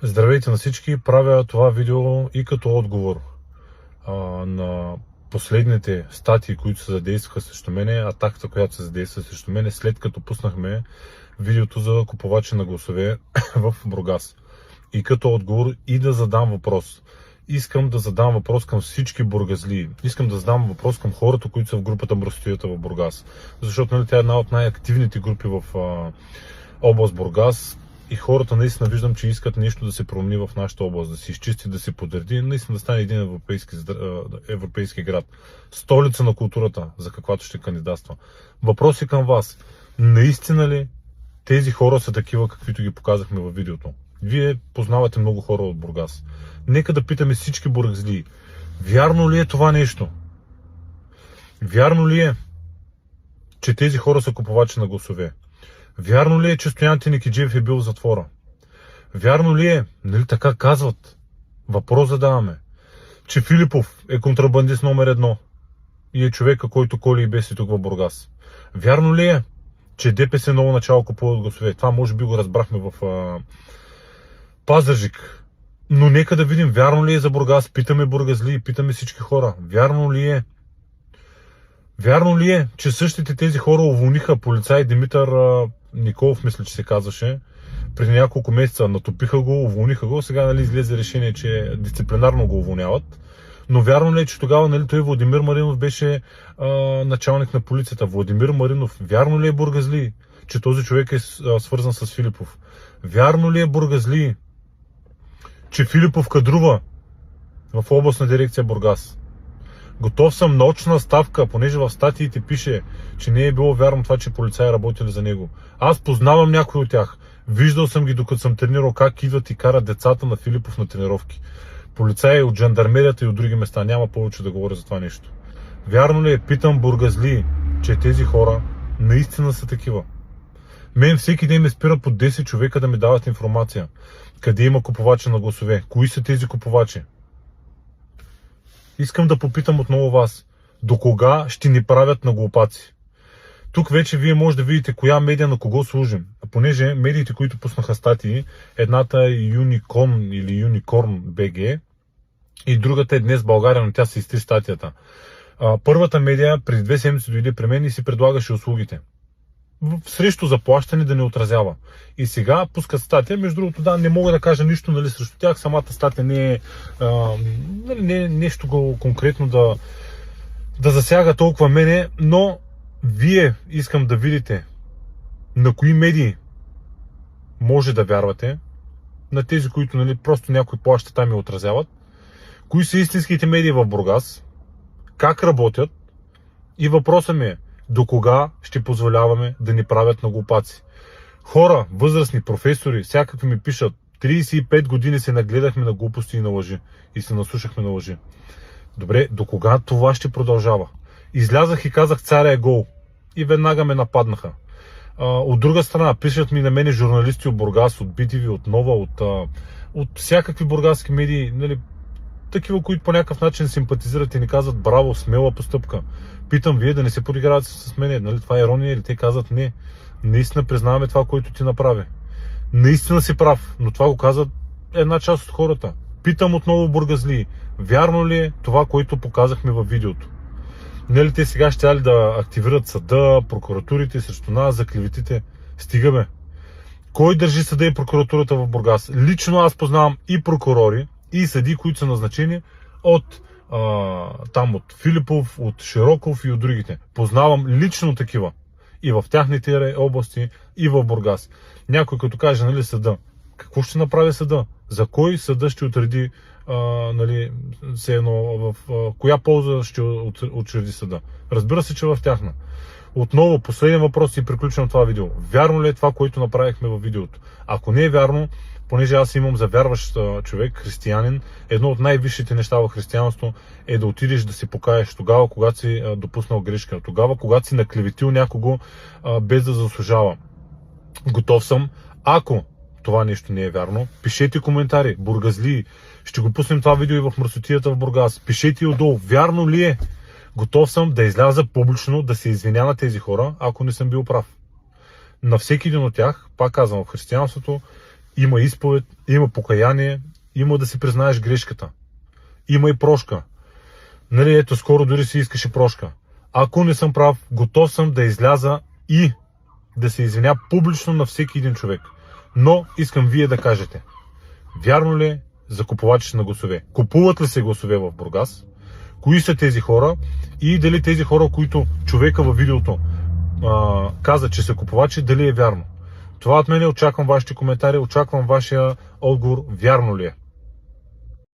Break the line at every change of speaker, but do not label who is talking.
Здравейте на всички! Правя това видео и като отговор на последните статии, които се задействаха срещу мене, атаката, която се задейства срещу мене, след като пуснахме видеото за купувачи на гласове в Бургас. И като отговор и да задам въпрос. Искам да задам въпрос към всички бургазлии. Искам да задам въпрос към хората, които са в групата Мръсотията в Бургас. Защото тя е една от най-активните групи в област Бургас. И хората наистина виждам, че искат нещо да се промени в нашата област, да се изчисти, да се подреди, наистина да стане един европейски град. Столица на културата, за каквато ще кандидатства. Въпроси към вас. Наистина ли тези хора са такива, каквито ги показахме във видеото? Вие познавате много хора от Бургас. Нека да питаме всички бургазлии. Вярно ли е това нещо? Вярно ли е, че тези хора са купувачи на гласове? Вярно ли е, че Стоян Тинекеджиев е бил в затвора? Вярно ли е, нали така казват, въпрос задаваме, че Филипов е контрабандист номер 1 и е човека, който коли и беси тук в Бургас? Вярно ли е, че ДПС ново начало купуват гласове? Това може би го разбрахме в Пазарджик. Но нека да видим, вярно ли е за Бургас? Питаме бургазли, питаме всички хора. Вярно ли е? Вярно ли е, че същите тези хора уволниха полицай Димитър Николов, мисля, че се казваше, преди няколко месеца, натопиха го, уволниха го, сега излезе решение, че дисциплинарно го уволняват. Но вярно ли е, че тогава той Владимир Маринов беше началник на полицията? Владимир Маринов, вярно ли е бургазли, че този човек е свързан с Филипов? Вярно ли е бургазли, че Филипов кадрува в областна дирекция Бургас? Готов съм на очна ставка, понеже в статиите пише, че не е било вярно това, че полицаи работили за него. Аз познавам някой от тях. Виждал съм ги, докато съм тренирал, как идват и карат децата на Филипов на тренировки. Полицаи от жандармерията и от други места. Няма повече да говоря за това нещо. Вярно ли е, питам бургазли, че тези хора наистина са такива? Мен всеки ден ме спират по 10 човека да ми дават информация. Къде има купувачи на гласове? Кои са тези купувачи? Искам да попитам отново вас. До кога ще ни правят на глупаци? Тук вече вие може да видите коя медия на кого служим. А понеже медиите, които пуснаха статии, едната е Unicom или Unicorn BG и другата е Днес България, но тя се изтри статията. Първата медия преди 2 седмици дойде при мен и си предлагаше услугите. Срещу заплащане да не отразява. И сега пускат статия. Между другото, не мога да кажа нищо срещу тях. Самата статия не е нещо конкретно да засяга толкова мене, но вие искам да видите на кои медии може да вярвате, на тези, които просто някой плаща там и отразяват, кои са истинските медии в Бургас, как работят и въпросът ми е, до кога ще позволяваме да ни правят на глупаци? Хора, възрастни, професори, всякакви ми пишат, 35 години се нагледахме на глупости и на лъжи и се наслушахме на лъжи. Добре, до кога това ще продължава? Излязах и казах, царя е гол. И веднага ме нападнаха. От друга страна, пишат ми на мене журналисти от Бургас, от BTV, от Нова, от всякакви бургаски медии, такива, които по някакъв начин симпатизират и ни казват браво, смела постъпка. Питам вие да не се подигравате с мен, това е ирония или те казват не. Наистина признаваме това, което ти направи. Наистина си прав, но това го казват една част от хората. Питам отново бургазлии, вярно ли е това, което показахме във видеото? Те сега ще да активират съда, прокуратурите срещу нас за клеветите? Стигаме. Кой държи съда и прокуратурата в Бургас? Лично аз познавам и прокурори, и съдии, които са назначени от Филипов, от Широков и от другите. Познавам лично такива. И в тяхните области, и в Бургас. Някой като каже, съда. Какво ще направи съда? За кой съда ще отреди, в коя полза ще учреди съда? Разбира се, че в тяхна. Отново, последен въпрос и приключвам това видео. Вярно ли е това, което направихме във видеото? Ако не е вярно, понеже аз имам за вярващ човек, християнин, едно от най-висшите неща в християнство е да отидеш да се покаеш тогава, когато си допуснал грешка, тогава, когато си наклеветил някого без да заслужава. Готов съм. Ако това нещо не е вярно, пишете коментари, бургазлии. Ще го пуснем това видео и в Мръсотията в Бургас. Пишете и отдолу, вярно ли е? Готов съм да изляза публично, да се извиня на тези хора, ако не съм бил прав. На всеки един от тях, пак казвам, в християнството, Има изповед, има покаяние, има да си признаеш грешката. Има и прошка. Нали, ето, скоро дори си искаше прошка. Ако не съм прав, готов съм да изляза и да се извиня публично на всеки един човек. Но искам вие да кажете, вярно ли е за купувачите на гласове? Купуват ли се гласове в Бургас? Кои са тези хора? И дали тези хора, които човека във видеото каза, че са купувачи, дали е вярно? Това от мен, очаквам вашите коментари, очаквам вашия отговор, вярно ли е?